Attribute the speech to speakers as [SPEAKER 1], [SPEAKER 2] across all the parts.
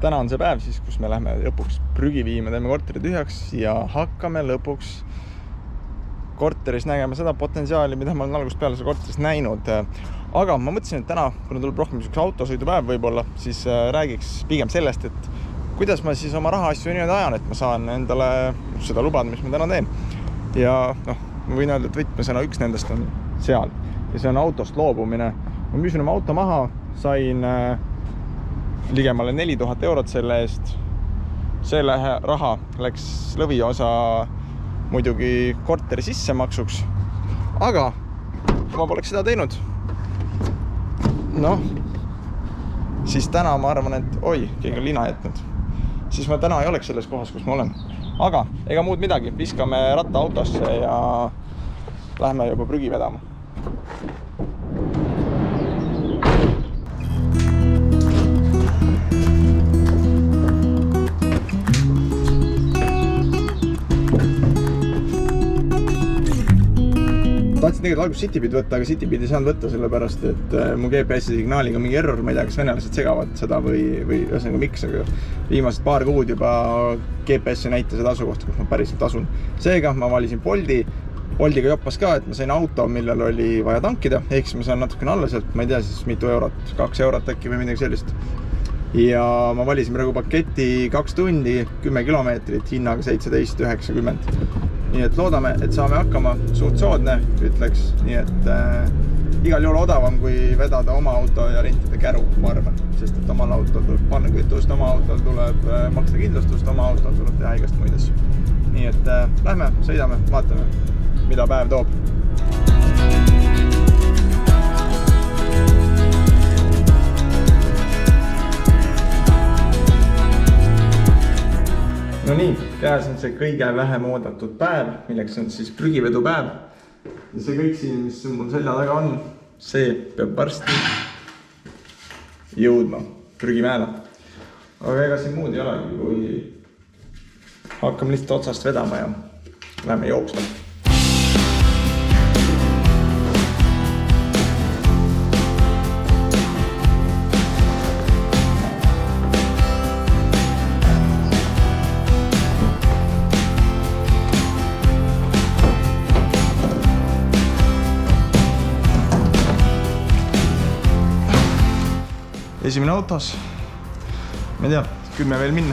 [SPEAKER 1] täna on see päev siis, kus me lähme lõpuks prügi viima, teeme korteri tühjaks ja hakkame lõpuks korteris nägema seda potentsiaali, mida ma olen algusest peale seal korteris näinud. Aga ma mõtlesin, et täna, kuna tuleb rohkem autosõidupäev võib-olla, siis räägiks pigem sellest, et kuidas ma siis oma rahaasju niimoodi ajan, et ma saan endale seda lubada, mis ma täna teen. Ja ma võin öelda, et võtmesõna üks nendest on seal. Ja see on autost loobumine. Ma müüsin oma auto maha, sain ligemale 4000 eurot selle eest. Selle raha läks lõviosa muidugi korteri sissemaksuks. Aga kui ma poleks seda teinud, siis täna ma arvan, et keegi on lina jätnud. Siis ma täna ei oleks selles kohas, kus ma olen. Aga ega muud midagi, viskame ratta autosse ja lähme juba prügi vedama. Tahtsin tegelikult alguses Citybit võtta, aga Citybit ei saanud võtta sellepärast, et mu GPS-i signaaliga mingi error, ma ei tea, kas venelased segavad seda või ühesõnaga miks, aga viimased paar kuud juba GPS ei näita seda asukohta, kus ma päriselt asun. Seega ma valisin Bolti. Boltiga joppas ka, et ma sain auto, millel oli vaja tankida, ehk siis ma saan natukene alla sealt, ma ei tea siis mitu eurot, 2 eurot äkki või midagi sellist. Ja ma valisin praegu paketi 2 tundi, 10 kilomeetrit, hinnaga 17,90. Nii et loodame, et saame hakkama, suht soodne, ütleks. Nii et igal juhul odavam, kui vedada oma auto ja rentida käru, ma arvan. Sest et omal autol tuleb panna kütust, oma autol tuleb maksta kindlustust, oma autol tuleb teha igast muid asju. Nii et lähme, sõidame, vaatame, mida päev toob. No nii, käes on see kõige vähem oodatud päev, milleks on siis prügivedupäev. Ja see kõik siin, mis mul selja taga on, see peab varsti jõudma prügimäele. Aga ega siin muud ei olegi, kui hakkame lihtsalt otsast vedama ja läheme jooksma. Esimene autos, ma ei tea, 10 veel minna.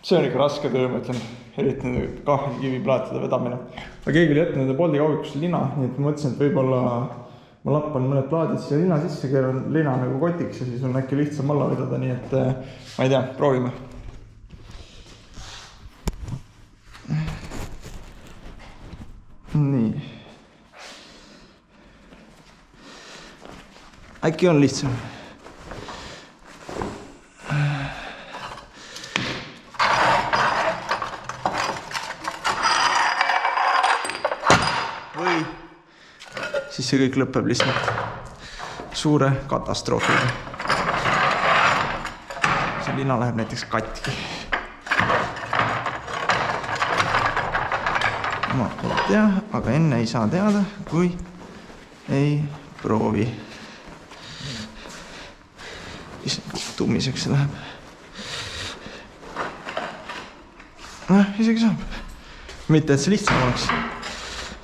[SPEAKER 1] See on ikka raske töö, ma ütlen, eriti kahvlikivi plaatide vedamine. Aga keegi oli jätnud nende Bolti kaugikusse lina, nii et ma mõtlesin, et võib-olla ma lappan mõned plaadid siia lina sisse, keeran lina nagu kotiks ja siis on äkki lihtsam alla vedada, nii et ma ei tea, proovime. Nii. Äkki on lihtsam. Või siis see kõik lõpeb lihtsalt suure katastroofiga. See lina läheb näiteks katki. Ma ei tea, aga enne ei saa teada, kui ei proovi. Tummiseks see läheb. Isegi saab. Mitte, et see lihtsam oleks.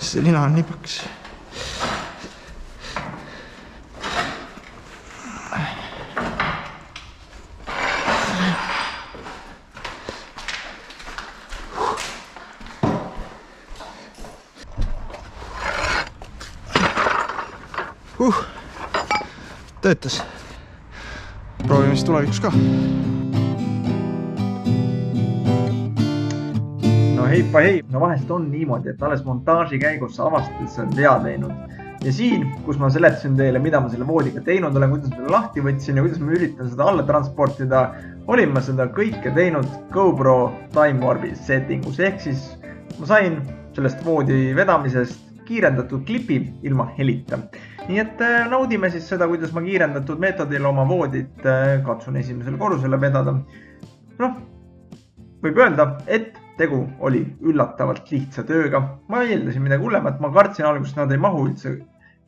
[SPEAKER 1] See lina on nii paks. Töötas. Proovime siis tulevikus ka. No heippa hei, no vahest on niimoodi, et alles montaaži käigus avastades on vea teinud. Ja siin, kus ma seletasin teile, mida ma selle voodiga teinud olen, kuidas ma seda lahti võtsin ja kuidas ma üritan seda alla transportida, olin ma seda kõike teinud GoPro Time Warpi settingus. Ehk siis ma sain sellest voodi vedamisest
[SPEAKER 2] kiirendatud klipi ilma helita. Nii et naudime siis seda, kuidas ma kiirendatud meetodil oma voodit katsun esimesel korrusele vedada. Võib öelda, et tegu oli üllatavalt lihtsa tööga. Ma eeldasin midagi hullemat, ma kartsin alguses, nad ei mahu üldse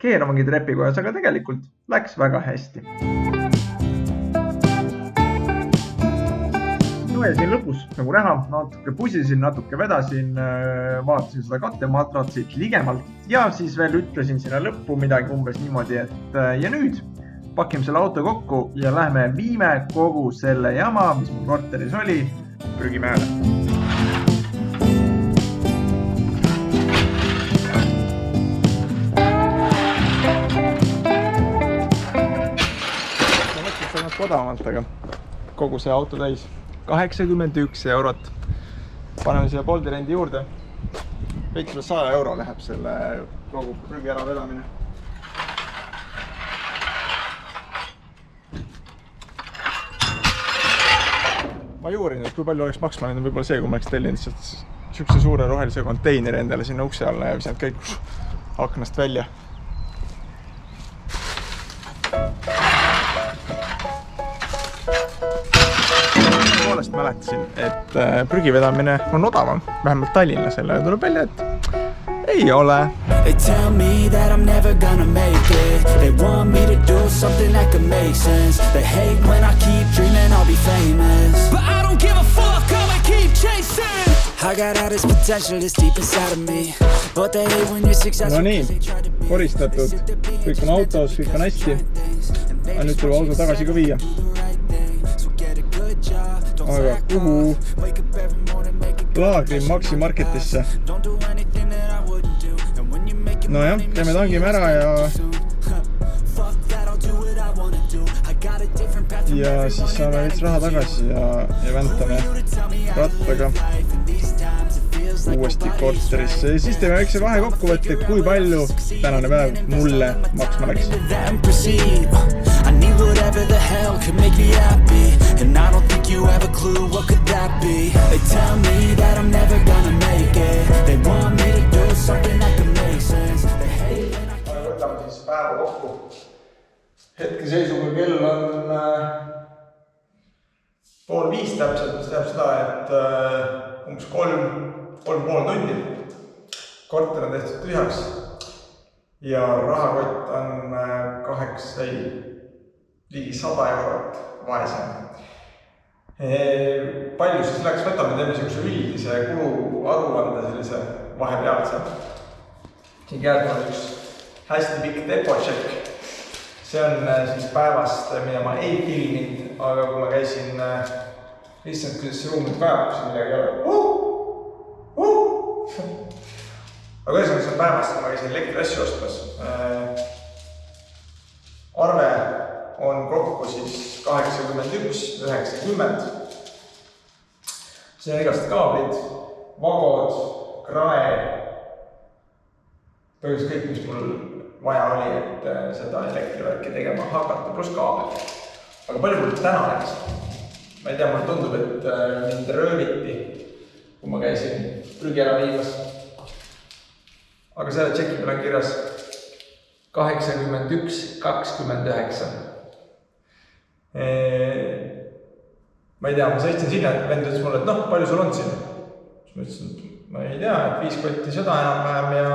[SPEAKER 2] keeramagi trepikojas, aga tegelikult läks väga hästi. Siin lõpus nagu näha, natuke pusisin, natuke vedasin, vaatasin seda kattematratsit ligemalt ja siis veel ütlesin sinna lõppu midagi umbes niimoodi, et ja nüüd pakime selle auto kokku ja lähme viime kogu selle jama, mis mul korteris oli, prügimäele. Ma mõtlesin seda odavamalt, aga kogu see auto täis. 81 eurot. Paneme siia Bolti rendi juurde. Veits üle 100 euro läheb selle kogu prügi ära vedamine. Ma ei uurin, et kui palju oleks maksma läinud võib-olla see, kui ma oleks tellinud sihukese suure rohelise konteineri endale sinna ukse alla ja visanud kõik aknast välja. Mäletasin, et prügivedamine on odavam, vähemalt Tallinnasele tuleb välja, et ei ole. They tell me that I'm never gonna make it. They want me to do something that could make sense. They hate when I keep dreaming I'll be famous. But I don't give a fuck, I'ma keep chasing. I got all this potential that's deep inside of me. But they hate when you're successful. No nii, koristatud. Kõik on autos, kõik on hästi. Aga nüüd tuleb auto tagasi ka viia. Aga kuhu? Laagri Maxi Marketisse. No jah, teeme tangime ära ja siis saame veits raha tagasi ja väntame rattaga uuesti korterisse ja siis teeme väikse vahekokkuvõtte, kui palju tänane päev mulle maksma läks. I need whatever the hell could make me happy. And I don't think you have a clue what could that be. They tell me that I'm never gonna make it. They want me to do something that could make sense. They hate when I võtame siis päeva kokku. Hetkeseisuga kell on 4:30 täpselt, mis tähendab seda, et umbes 3,5 tundi. Korter on tehtud tühjaks ja rahakott on ligi 100 eurot vaesem. Palju siis läks, võtame teeme sellise üldise kulu aruande sellise vahepealse. Siin käed on üks hästi pikk depocheck. See on siis päevast, mida ma ei filminud, aga kui ma käisin lihtsalt, kuidas see ruum nüüd kajab, kus midagi ei ole. Aga ühesõnaga see on päevast, kui ma käisin elektriasju ostmas. Arve on kokku siis 81,90. See on igast kaablid, vagod, krae, põhjus kõik, mis mul vaja oli, et seda elektrivärki tegema hakata, pluss kaabel. Aga palju mul täna läks? Ma ei tea, mulle tundub, et mind rööviti, kui ma käisin prügi ära viimas. Aga selle tšeki peal on kirjas 81,29. Ma ei tea, ma sõitsin sinna, et vend ütles mulle, et palju sul on siin? Siis ma ütlesin, et ma ei tea, et 5 kotti seda enam-vähem ja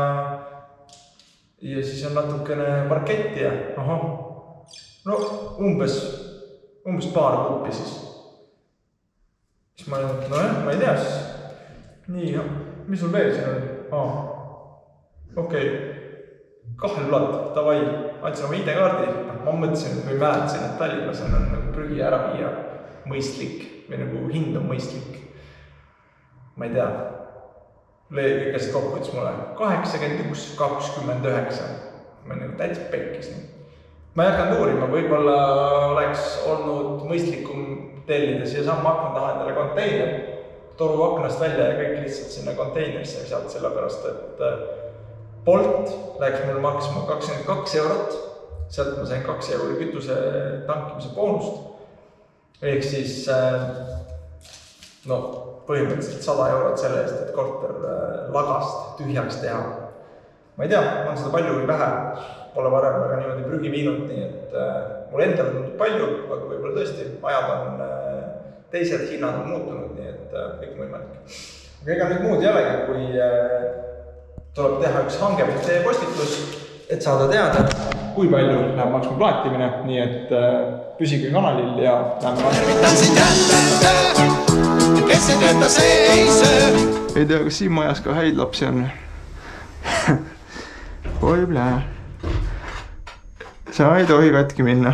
[SPEAKER 2] siis on natukene parketti ja umbes paar kuupi siis. Siis ma olen, ma ei tea siis. Nii, mis sul veel siin on? Okei. Kahelplaat, tavai, andsin oma ID-kaardi. Ma mõtlesin, et või mäletasin, et Tallinnas on nagu prügi ära viia mõistlik või nagu hind on mõistlik. Ma ei tea. Lõigast kokku ütles mulle 81,29. Ma olen nagu täitsa pekkis. Ma ei hakanud uurima, võib-olla oleks olnud mõistlikum tellida siia samma akna taha endale konteiner, toru aknast välja ja kõik lihtsalt sinna konteinerisse sealt sellepärast, et Bolt läks mul maksma 22 eurot, sealt ma sain 2 euri kütuse tankimise boonust. Ehk siis põhimõtteliselt 100 eurot selle eest, et korter lagast tühjaks teha. ma ei tea, on seda palju või vähe, pole varem väga niimoodi prügi viinud, nii et mul endal on palju, aga võib-olla tõesti ajad on teised, hinnad on muutunud, nii et kõik võimalik. Aga ega nüüd muud jällegi, kui tuleb teha üks hange postitus, et saada teada, kui palju läheb maksma plaatimine, nii et püsige kanalil ja lähme vastu. Ei tea, kas siin majas ka häid lapsi on? Oi plee. Sa ei tohi katki minna.